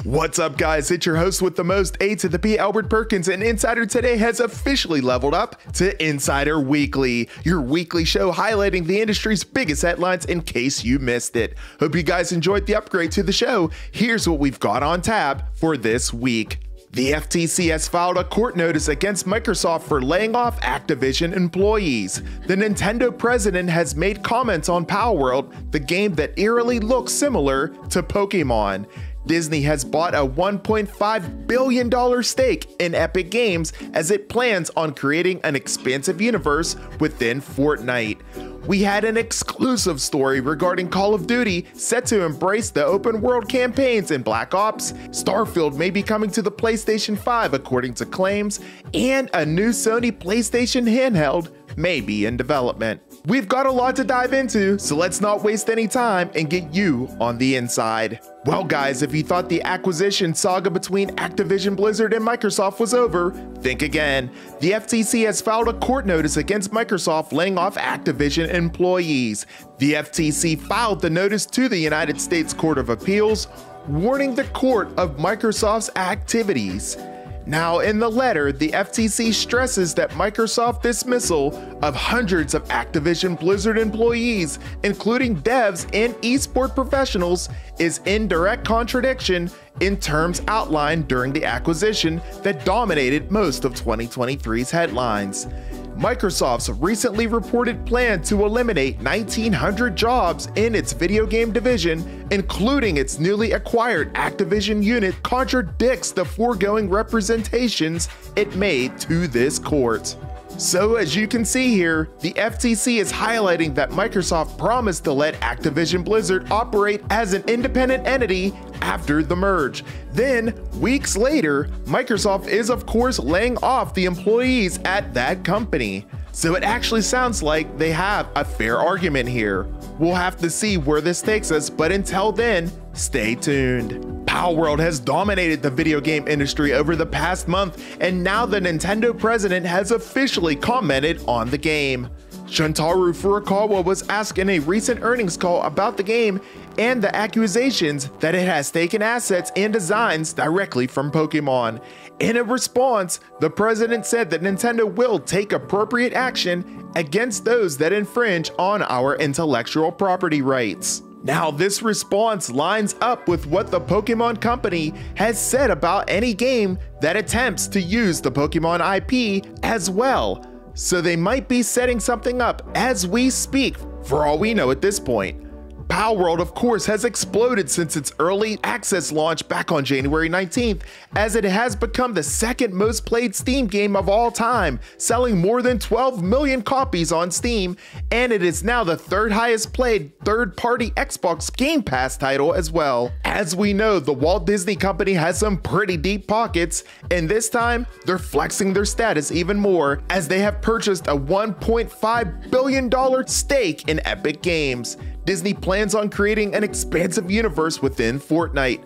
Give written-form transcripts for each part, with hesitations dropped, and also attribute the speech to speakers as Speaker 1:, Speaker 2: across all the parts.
Speaker 1: What's up, guys? It's your host with the most, A2TheP Albert Perkins, and Insider today has officially leveled up to Insider Weekly, your weekly show highlighting the industry's biggest headlines in case you missed it. Hope you guys enjoyed the upgrade to the show. Here's what we've got on tap for this week. The FTC has filed a court notice against Microsoft for laying off Activision employees. The Nintendo president has made comments on Palworld, the game that eerily looks similar to Pokémon. Disney has bought a $1.5 billion stake in Epic Games as it plans on creating an expansive universe within Fortnite. We had an exclusive story regarding Call of Duty set to embrace the open world campaigns in Black Ops. Starfield may be coming to the PlayStation 5 according to claims, and a new Sony PlayStation handheld may be in development. We've got a lot to dive into, so let's not waste any time and get you on the inside. Well guys, if you thought the acquisition saga between Activision Blizzard and Microsoft was over, think again. The FTC has filed a court notice against Microsoft laying off Activision employees. The FTC filed the notice to the United States Court of Appeals, warning the court of Microsoft's activities. Now, in the letter, the FTC stresses that Microsoft's dismissal of hundreds of Activision Blizzard employees, including devs and esports professionals, is in direct contradiction in terms outlined during the acquisition that dominated most of 2023's headlines. Microsoft's recently reported plan to eliminate 1,900 jobs in its video game division, including its newly acquired Activision unit, contradicts the foregoing representations it made to this court. So as you can see here, the FTC is highlighting that Microsoft promised to let Activision Blizzard operate as an independent entity after the merge. Then, weeks later, Microsoft is of course laying off the employees at that company. So it actually sounds like they have a fair argument here. We'll have to see where this takes us, but until then, stay tuned. Palworld has dominated the video game industry over the past month, and now the Nintendo president has officially commented on the game. Shuntaro Furukawa was asked in a recent earnings call about the game and the accusations that it has taken assets and designs directly from Pokémon. In a response, the president said that Nintendo will take appropriate action against those that infringe on our intellectual property rights. Now, this response lines up with what the Pokémon company has said about any game that attempts to use the Pokémon IP as well. So they might be setting something up as we speak, for all we know at this point. Palworld, of course, has exploded since its early access launch back on January 19th, as it has become the second most played Steam game of all time, selling more than 12 million copies on Steam, and it is now the third highest played third-party Xbox Game Pass title as well. As we know, the Walt Disney Company has some pretty deep pockets, and this time, they're flexing their status even more, as they have purchased a $1.5 billion stake in Epic Games. Disney plans on creating an expansive universe within Fortnite.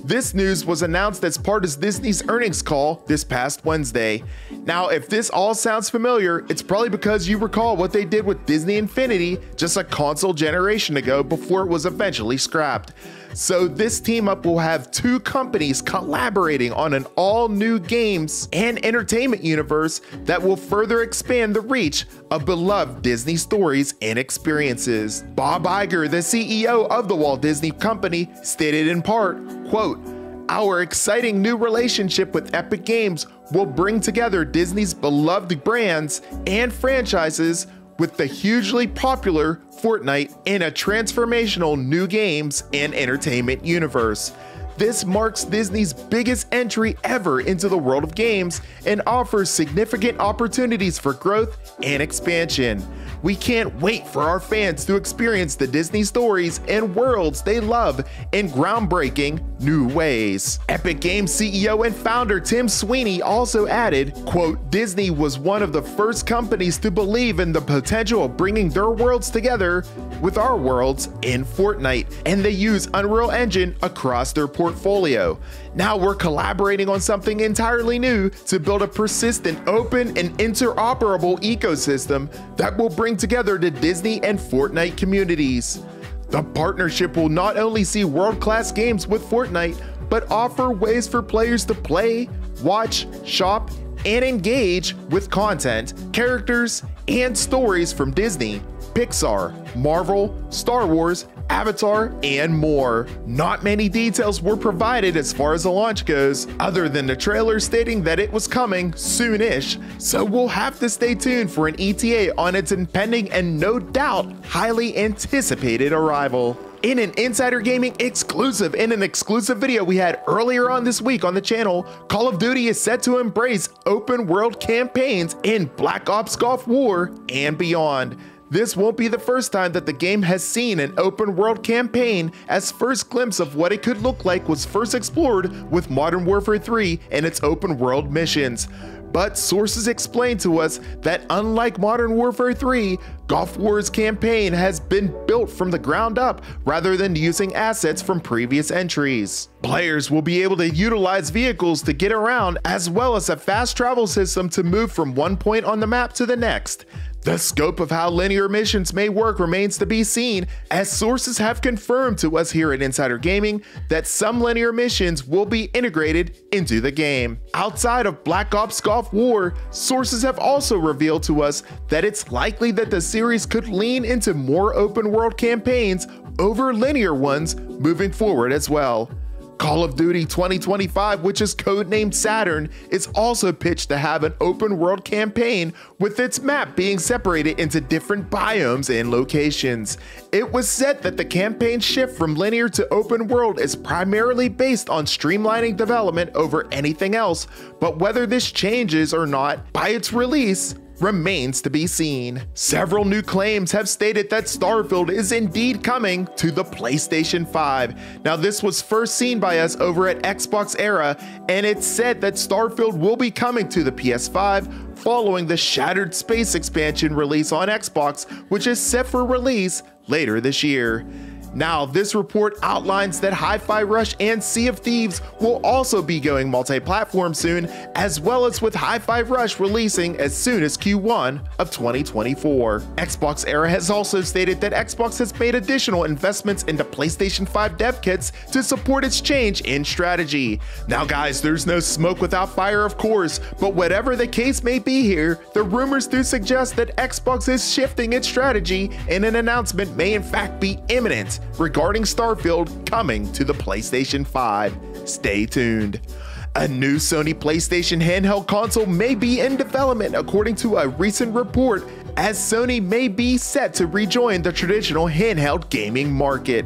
Speaker 1: This news was announced as part of Disney's earnings call this past Wednesday. Now, if this all sounds familiar, it's probably because you recall what they did with Disney Infinity just a console generation ago before it was eventually scrapped. So this team up will have two companies collaborating on an all-new games and entertainment universe that will further expand the reach of beloved Disney stories and experiences. Bob Iger, the CEO of the Walt Disney Company, stated in part, quote, "Our exciting new relationship with Epic Games will bring together Disney's beloved brands and franchises with the hugely popular Fortnite in a transformational new games and entertainment universe. This marks Disney's biggest entry ever into the world of games and offers significant opportunities for growth and expansion. We can't wait for our fans to experience the Disney stories and worlds they love in groundbreaking new ways." Epic Games CEO and founder Tim Sweeney also added, quote, "Disney was one of the first companies to believe in the potential of bringing their worlds together with our worlds in Fortnite, and they use Unreal Engine across their portfolio. Now we're collaborating on something entirely new to build a persistent, open, and interoperable ecosystem that will bring together the Disney and Fortnite communities. The partnership will not only see world-class games with Fortnite, but offer ways for players to play, watch, shop, and engage with content, characters, and stories from Disney, Pixar, Marvel, Star Wars, Avatar, and more. Not many details were provided as far as the launch goes, other than the trailer stating that it was coming soonish, so we'll have to stay tuned for an ETA on its impending and no doubt highly anticipated arrival. In an Insider Gaming exclusive, in an exclusive video we had earlier on this week on the channel, Call of Duty is set to embrace open world campaigns in Black Ops Gulf War and beyond. This won't be the first time that the game has seen an open world campaign, as first glimpse of what it could look like was first explored with Modern Warfare 3 and its open world missions. But sources explain to us that unlike Modern Warfare 3, Gulf War's campaign has been built from the ground up rather than using assets from previous entries. Players will be able to utilize vehicles to get around, as well as a fast travel system to move from one point on the map to the next. The scope of how linear missions may work remains to be seen, as sources have confirmed to us here at Insider Gaming that some linear missions will be integrated into the game. Outside of Black Ops Gulf War, sources have also revealed to us that it's likely that the series could lean into more open world campaigns over linear ones moving forward as well. Call of Duty 2025, which is codenamed Saturn, is also pitched to have an open world campaign with its map being separated into different biomes and locations. It was said that the campaign shift from linear to open world is primarily based on streamlining development over anything else, but whether this changes or not by its release remains to be seen. Several new claims have stated that Starfield is indeed coming to the PlayStation 5. Now, this was first seen by us over at Xbox Era, and it's said that Starfield will be coming to the PS5 following the Shattered Space expansion release on Xbox, which is set for release later this year. Now, this report outlines that Hi-Fi Rush and Sea of Thieves will also be going multi-platform soon, as well as with Hi-Fi Rush releasing as soon as Q1 of 2024. Xbox Era has also stated that Xbox has made additional investments into PlayStation 5 dev kits to support its change in strategy. Now guys, there's no smoke without fire, of course, but whatever the case may be here, the rumors do suggest that Xbox is shifting its strategy, and an announcement may in fact be imminent regarding Starfield coming to the PlayStation 5. Stay tuned. A new Sony PlayStation handheld console may be in development according to a recent report, as Sony may be set to rejoin the traditional handheld gaming market.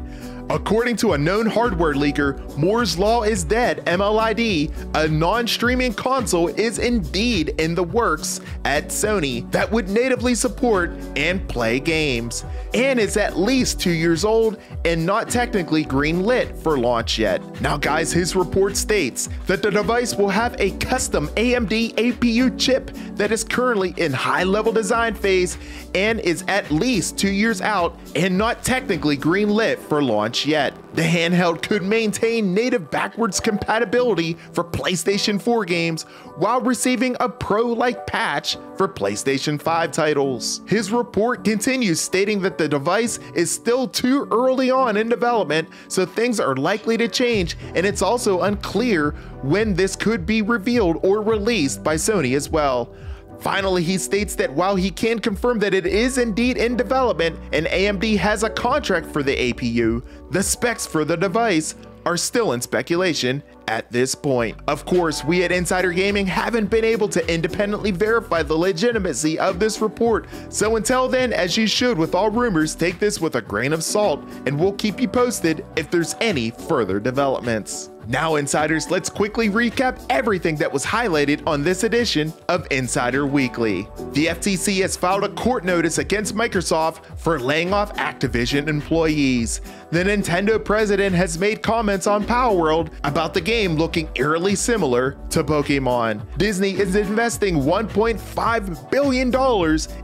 Speaker 1: According to a known hardware leaker, Moore's Law is dead MLID, a non-streaming console is indeed in the works at Sony that would natively support and play games, and is at least 2 years old and not technically green-lit for launch yet. Now guys, his report states that the device will have a custom AMD APU chip that is currently in high-level design phase and is at least 2 years out and not technically green-lit for launch yet. The handheld could maintain native backwards compatibility for PlayStation 4 games while receiving a Pro-like patch for PlayStation 5 titles. His report continues stating that the device is still too early on in development, so things are likely to change, and it's also unclear when this could be revealed or released by Sony as well. Finally, he states that while he can confirm that it is indeed in development and AMD has a contract for the APU, the specs for the device are still in speculation at this point. Of course, we at Insider Gaming haven't been able to independently verify the legitimacy of this report, so until then, as you should with all rumors, take this with a grain of salt, and we'll keep you posted if there's any further developments. Now insiders, let's quickly recap everything that was highlighted on this edition of Insider Weekly. The FTC has filed a court notice against Microsoft for laying off Activision employees. The Nintendo president has made comments on Palworld about the game looking eerily similar to Pokémon. Disney is investing $1.5 billion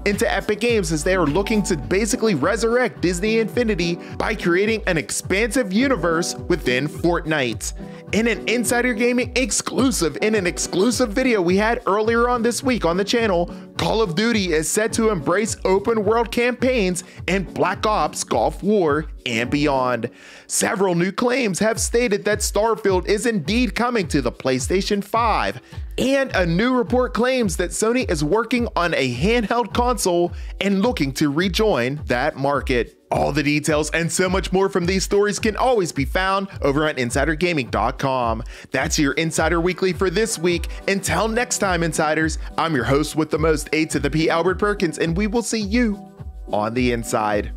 Speaker 1: into Epic Games as they are looking to basically resurrect Disney Infinity by creating an expansive universe within Fortnite. In an Insider Gaming exclusive, in an exclusive video we had earlier on this week on the channel, Call of Duty is set to embrace open world campaigns in Black Ops, Gulf War, and beyond. Several new claims have stated that Starfield is indeed coming to the PlayStation 5, and a new report claims that Sony is working on a handheld console and looking to rejoin that market. All the details and so much more from these stories can always be found over on InsiderGaming.com. That's your Insider Weekly for this week. Until next time, Insiders, I'm your host with the most, A2TheP Albert Perkins, and we will see you on the inside.